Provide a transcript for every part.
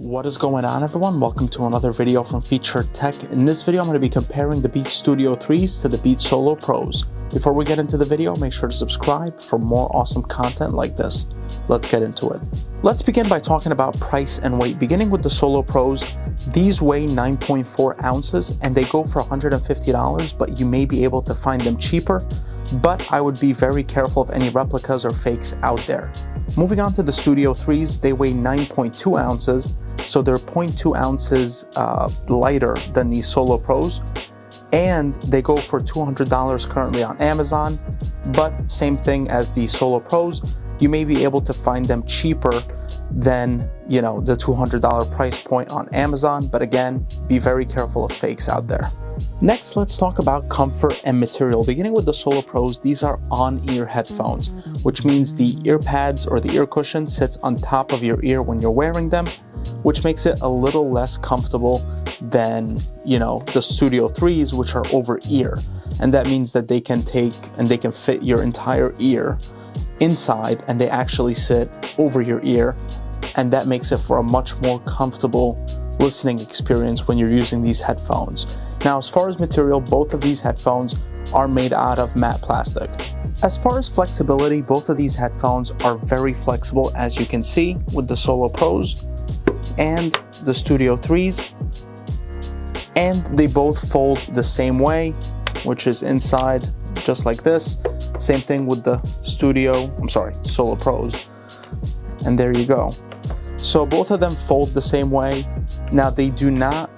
What is going on, everyone? Welcome to another video from Featured Tech. In this video, I'm going to be comparing the Beats Studio 3s to the Beats Solo Pros. Before we get into the video, make sure to subscribe for more awesome content like this. Let's get into it. Let's begin by talking about price and weight. Beginning with the Solo Pros, these weigh 9.4 ounces and they go for $150, but you may be able to find them cheaper. But I would be very careful of any replicas or fakes out there. Moving on to the Studio 3s, they weigh 9.2 ounces, so they're 0.2 ounces lighter than the Solo Pros, and they go for $200 currently on Amazon. But same thing as the Solo Pros, you may be able to find them cheaper than, the $200 price point on Amazon. But again, be very careful of fakes out there. Next, let's talk about comfort and material. Beginning with the Solo Pros, these are on-ear headphones, which means the ear pads or the ear cushion sits on top of your ear when you're wearing them, which makes it a little less comfortable than, the Studio 3s, which are over ear. And that means that they can fit your entire ear inside, and they actually sit over your ear. And that makes it for a much more comfortable listening experience when you're using these headphones. Now, as far as material, both of these headphones are made out of matte plastic. As far as flexibility, both of these headphones are very flexible, as you can see with the Solo Pros and the Studio 3s. And they both fold the same way, which is inside just like this. Same thing with the Solo Pros. And there you go. So both of them fold the same way. Now, they do not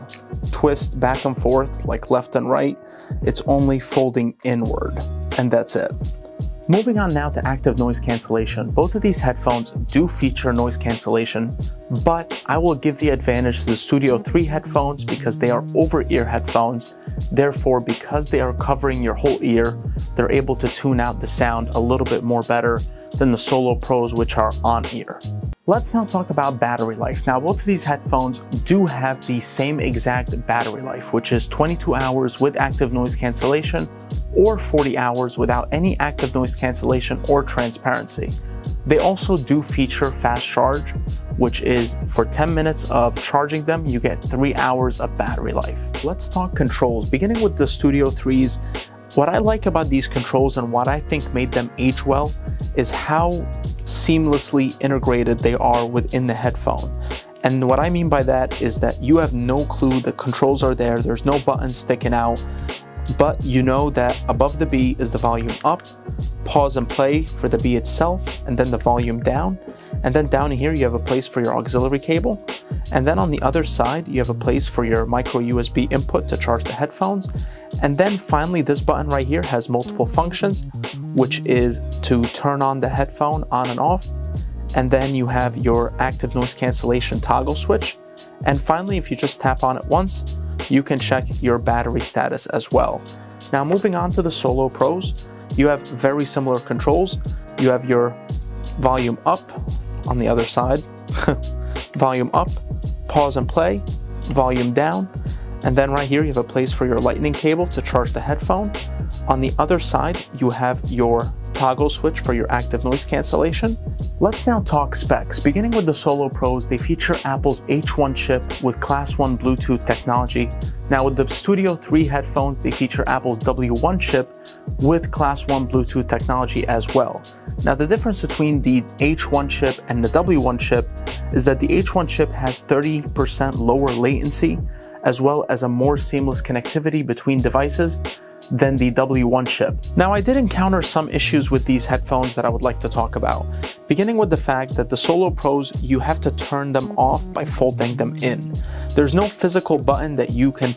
twist back and forth like left and right. It's only folding inward, and that's it. Moving on now to active noise cancellation. Both of these headphones do feature noise cancellation, but I will give the advantage to the Studio 3 headphones because they are over-ear headphones. Therefore, because they are covering your whole ear, they're able to tune out the sound a little bit more better than the Solo Pros, which are on-ear. Let's now talk about battery life. Now, both of these headphones do have the same exact battery life, which is 22 hours with active noise cancellation or 40 hours without any active noise cancellation or transparency. They also do feature fast charge, which is for 10 minutes of charging them, you get 3 hours of battery life. Let's talk controls. Beginning with the Studio 3s, what I like about these controls and what I think made them age well is how seamlessly integrated they are within the headphone. And what I mean by that is that you have no clue the controls are there. There's no buttons sticking out, but you know that above the B is the volume up, pause and play for the B itself, and then the volume down. And then down here, you have a place for your auxiliary cable. And then on the other side, you have a place for your micro USB input to charge the headphones. And then finally, this button right here has multiple functions, which is to turn on the headphone on and off. And then you have your active noise cancellation toggle switch. And finally, if you just tap on it once, you can check your battery status as well. Now, moving on to the Solo Pros, you have very similar controls. You have your volume up on the other side, volume up, pause and play, volume down. And then right here, you have a place for your lightning cable to charge the headphone. On the other side, you have your toggle switch for your active noise cancellation. Let's now talk specs. Beginning with the Solo Pros, they feature Apple's H1 chip with Class 1 Bluetooth technology. Now with the Studio 3 headphones, they feature Apple's W1 chip with Class 1 Bluetooth technology as well. Now the difference between the H1 chip and the W1 chip is that the H1 chip has 30% lower latency, as well as a more seamless connectivity between devices than the W1 chip. Now, I did encounter some issues with these headphones that I would like to talk about. Beginning with the fact that the Solo Pros, you have to turn them off by folding them in. There's no physical button that you can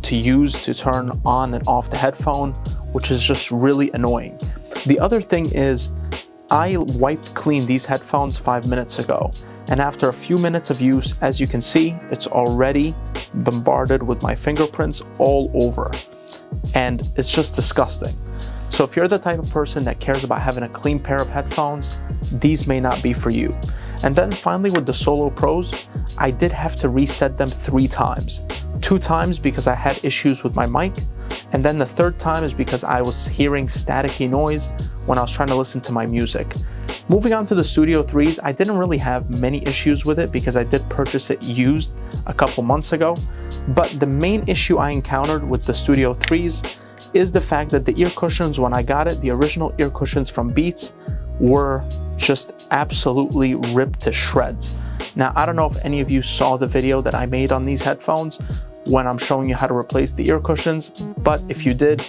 use to turn on and off the headphone, which is just really annoying. The other thing is, I wiped clean these headphones 5 minutes ago. And after a few minutes of use, as you can see, it's already bombarded with my fingerprints all over. And it's just disgusting. So if you're the type of person that cares about having a clean pair of headphones, these may not be for you. And then finally with the Solo Pros, I did have to reset them 3 times. 2 times because I had issues with my mic, And then the third time is because I was hearing staticky noise when I was trying to listen to my music. Moving on to the Studio 3s, I didn't really have many issues with it because I did purchase it used a couple months ago. But the main issue I encountered with the Studio 3s is the fact that the ear cushions, when I got it, the original ear cushions from Beats were just absolutely ripped to shreds. Now, I don't know if any of you saw the video that I made on these headphones when I'm showing you how to replace the ear cushions, but if you did,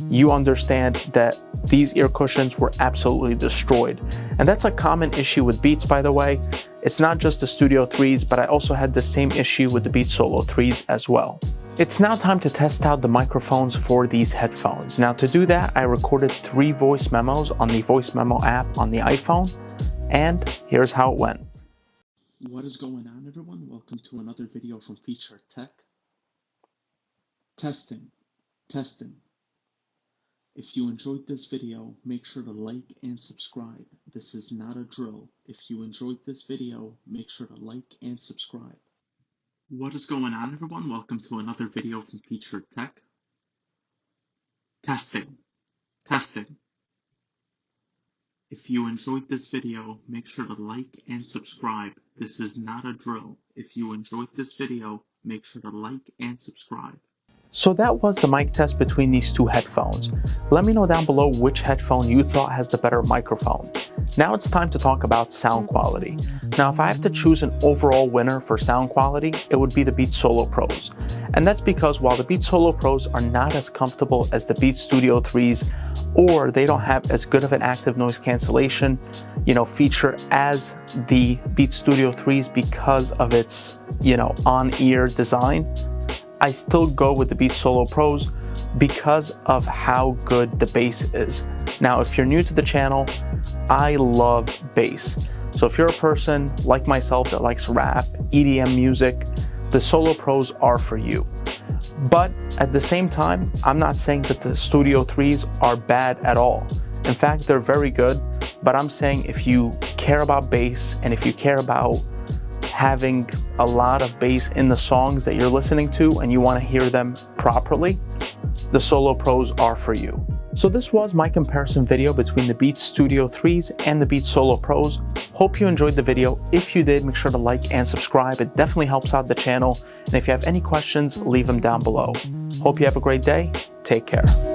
you understand that these ear cushions were absolutely destroyed. And that's a common issue with Beats, by the way. It's not just the Studio 3s, but I also had the same issue with the Beats Solo 3s as well. It's now time to test out the microphones for these headphones. Now, to do that, I recorded 3 voice memos on the voice memo app on the iPhone, and here's how it went. What is going on, everyone? Welcome to another video from Feature Tech. Testing. If you enjoyed this video, make sure to like and subscribe. This is not a drill. If you enjoyed this video, make sure to like and subscribe. What is going on, everyone? Welcome to another video from Feature Tech. Testing. If you enjoyed this video, make sure to like and subscribe. This is not a drill. If you enjoyed this video, make sure to like and subscribe. So that was the mic test between these two headphones. Let me know down below which headphone you thought has the better microphone. Now it's time to talk about sound quality. Now, if I have to choose an overall winner for sound quality, it would be the Beats Solo Pros. And that's because while the Beats Solo Pros are not as comfortable as the Beats Studio 3s, or they don't have as good of an active noise cancellation, feature as the Beats Studio 3s because of its, on-ear design, I still go with the Beats Solo Pros because of how good the bass is. Now, if you're new to the channel, I love bass. So if you're a person like myself that likes rap, EDM music, the Solo Pros are for you. But at the same time, I'm not saying that the Studio 3s are bad at all. In fact, they're very good, but I'm saying if you care about bass and if you care about having a lot of bass in the songs that you're listening to and you want to hear them properly, the Solo Pros are for you. So this was my comparison video between the Beats Studio 3s and the Beats Solo Pros. Hope you enjoyed the video. If you did, make sure to like and subscribe. It definitely helps out the channel. And if you have any questions, leave them down below. Hope you have a great day. Take care.